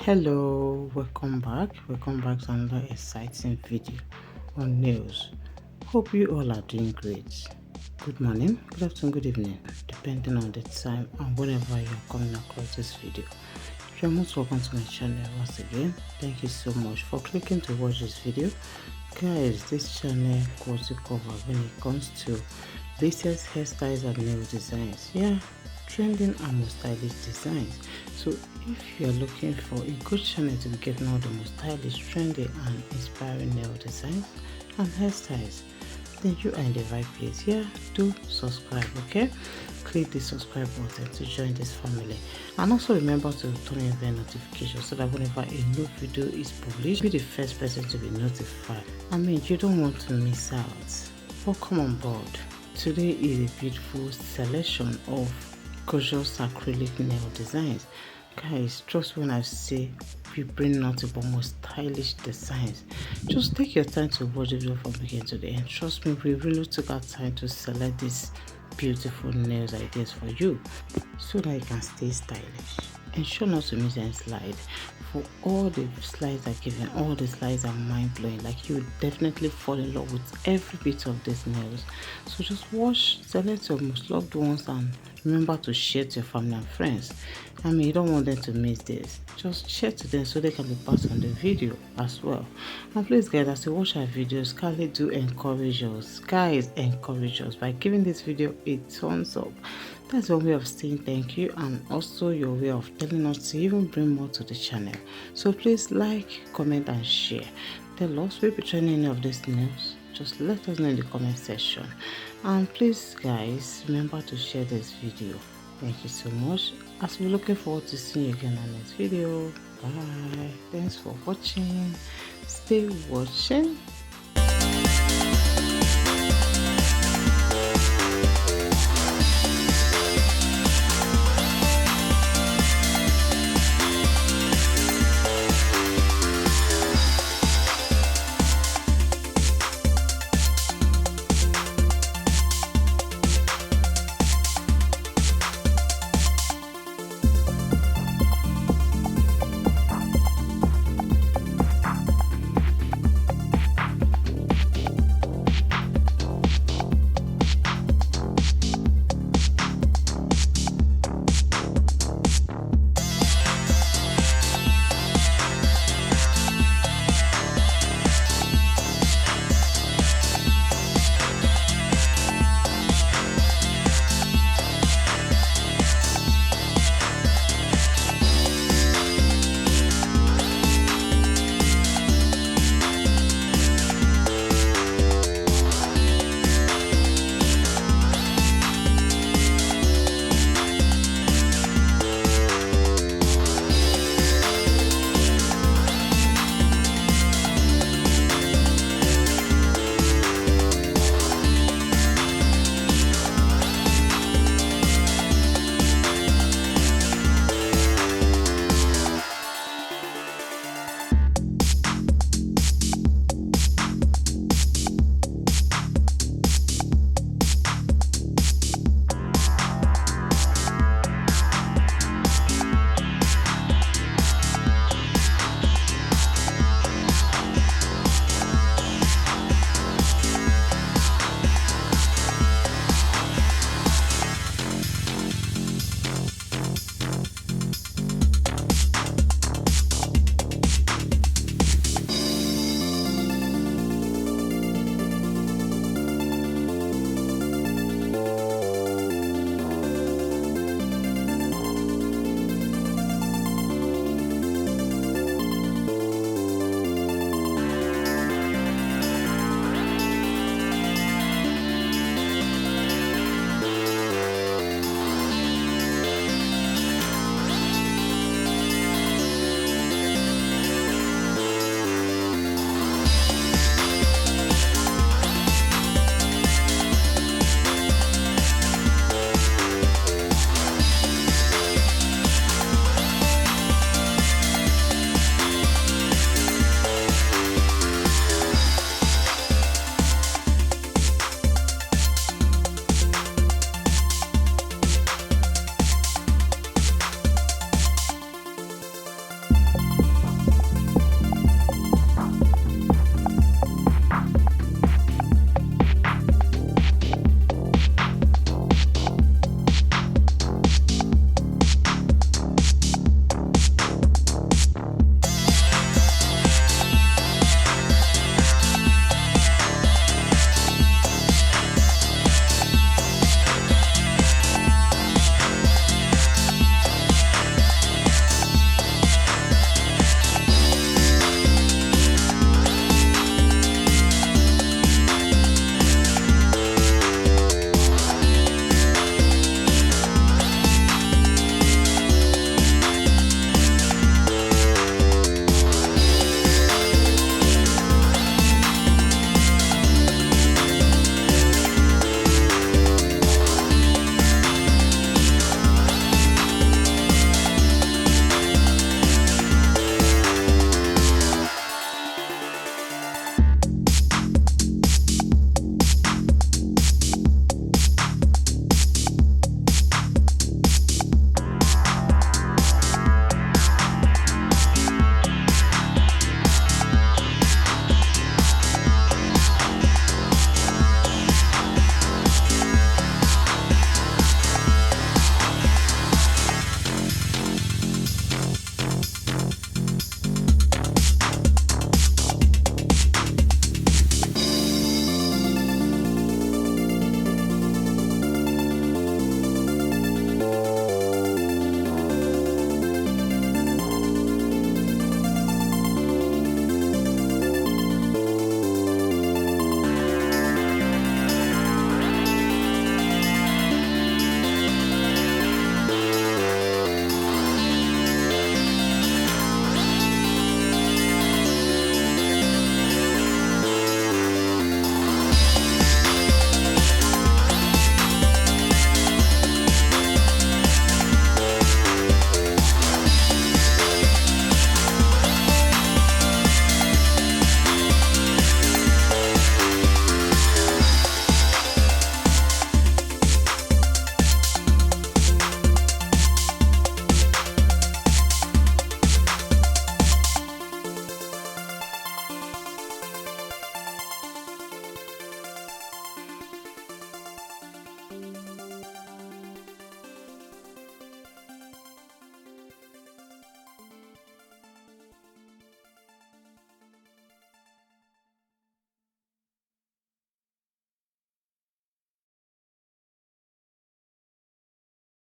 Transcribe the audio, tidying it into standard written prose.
Hello, welcome back to another exciting video on nails. Hope you all are doing great. Good morning, good afternoon, good evening, depending on the time and whenever you're coming across this video. You're most welcome to my channel once again. Thank you so much for clicking to watch this video. Guys, this channel goes to cover when it comes to latest hairstyles and nail designs. Yeah, trending and most stylish designs. So if you're looking for a good channel to be getting all the most stylish, trendy and inspiring nail designs and hairstyles, then you are in the right place. Yeah, do subscribe, okay? Click the subscribe button to join this family, and also remember to turn on your notifications so that whenever a new video is published, you'll be the first person to be notified. You don't want to miss out. Welcome on board. Today is a beautiful selection of gorgeous acrylic nail designs. Guys, trust when I say we bring out the most stylish designs. Just take your time to watch the video from beginning to the end. Trust me, we really took our time to select these beautiful nails ideas for you so that you can stay stylish. Ensure not to miss any slide. For all the slides are given, all the slides are mind-blowing. Like, you would definitely fall in love with every bit of these nails. So just watch, select your most loved ones, and remember to share to your family and friends. You don't want them to miss this. Just share to them so they can be part of the video as well. And please, guys, as you watch our videos, kindly do encourage us. Guys, encourage us by giving this video a thumbs up. That's your way of saying thank you, and also your way of telling us to even bring more to the channel. So please like, comment and share. Tell us if you're trying any of these nails. Just let us know in the comment section. And please, guys, remember to share this video. Thank you so much. As we're looking forward to seeing you again on the next video. Bye. Thanks for watching. Stay watching.